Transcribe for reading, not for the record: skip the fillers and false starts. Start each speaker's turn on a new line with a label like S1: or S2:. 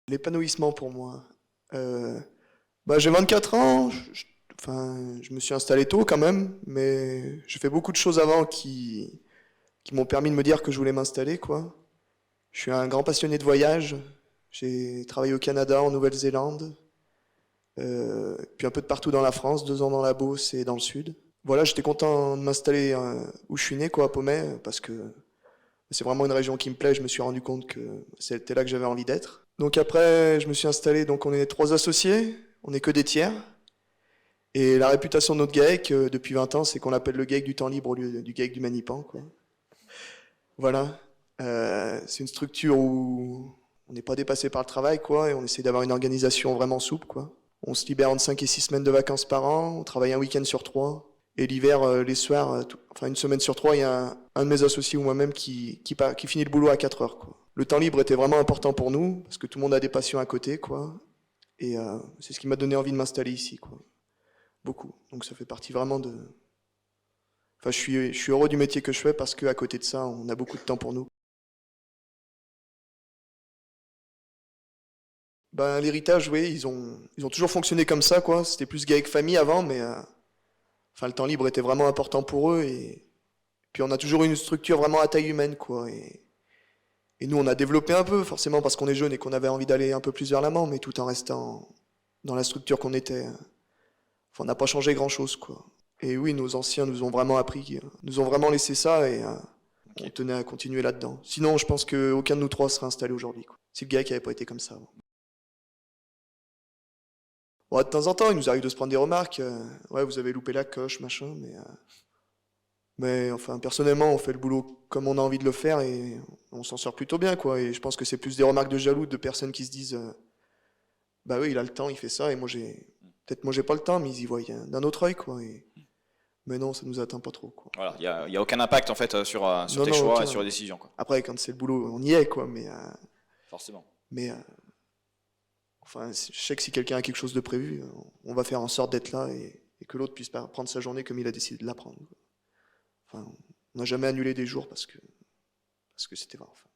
S1: L'épanouissement pour moi. J'ai 24 ans, je me suis installé tôt quand même, mais j'ai fait beaucoup de choses avant qui m'ont permis de me dire que je voulais m'installer, quoi. Je suis un grand passionné de voyage. J'ai travaillé au Canada, en Nouvelle-Zélande, puis un peu de partout dans la France, 2 ans dans la Beauce et dans le sud. Voilà, j'étais content de m'installer où je suis né, quoi, à Pomey, parce que c'est vraiment une région qui me plaît. Je me suis rendu compte que c'était là que j'avais envie d'être. Donc après, je me suis installé, donc on est 3 associés, on n'est que des tiers. Et la réputation de notre GAEC, depuis 20 ans, c'est qu'on l'appelle le GAEC du temps libre au lieu du GAEC du Manipan, quoi. Voilà. C'est une structure où on n'est pas dépassé par le travail, quoi, et on essaie d'avoir une organisation vraiment souple, quoi. On se libère entre 5 et 6 semaines de vacances par an, on travaille un week-end sur 3. Et l'hiver, les soirs, enfin une semaine sur 3, il y a un de mes associés ou moi-même qui finit le boulot à 4 heures, quoi. Le temps libre était vraiment important pour nous, parce que tout le monde a des passions à côté, quoi. Et c'est ce qui m'a donné envie de m'installer ici, quoi. Beaucoup. Donc ça fait partie vraiment de... Enfin, je suis heureux du métier que je fais parce qu'à côté de ça, on a beaucoup de temps pour nous. Ben, l'héritage, oui, ils ont toujours fonctionné comme ça, quoi. C'était plus gay avec famille avant, mais enfin, le temps libre était vraiment important pour eux. Et puis on a toujours eu une structure vraiment à taille humaine, quoi. Et nous, on a développé un peu, forcément parce qu'on est jeune et qu'on avait envie d'aller un peu plus vers l'avant, mais tout en restant dans la structure qu'on était. Enfin, on n'a pas changé grand-chose, quoi. Et oui, nos anciens nous ont vraiment appris, nous ont vraiment laissé ça et on
S2: Ok.
S1: tenait à continuer là-dedans. Sinon, je pense qu'aucun de nous trois serait installé aujourd'hui, quoi. Si le gars qui avait pas été comme ça avant. Bon, de temps en temps, il nous arrive de se prendre des remarques. Ouais, vous avez loupé la coche, machin, mais enfin, personnellement, on fait le boulot comme on a envie de le faire et on s'en sort plutôt bien, quoi. Et je pense que c'est plus des remarques de jaloux, de personnes qui se disent, bah oui, il a le temps, il fait ça, et peut-être moi j'ai pas le temps, mais ils y voient d'un autre œil, quoi. Mais non, ça nous atteint pas trop, quoi.
S2: Voilà, il y a aucun impact en fait sur
S1: Non,
S2: tes
S1: non,
S2: choix et
S1: aucun.
S2: sur les décisions, quoi.
S1: Après, quand c'est le boulot, on y est, quoi.
S2: Forcément.
S1: Mais enfin, je sais que si quelqu'un a quelque chose de prévu, on va faire en sorte d'être là et que l'autre puisse pas prendre sa journée comme il a décidé de la prendre, quoi. Enfin, on n'a jamais annulé des jours parce que c'était vrai. Enfin.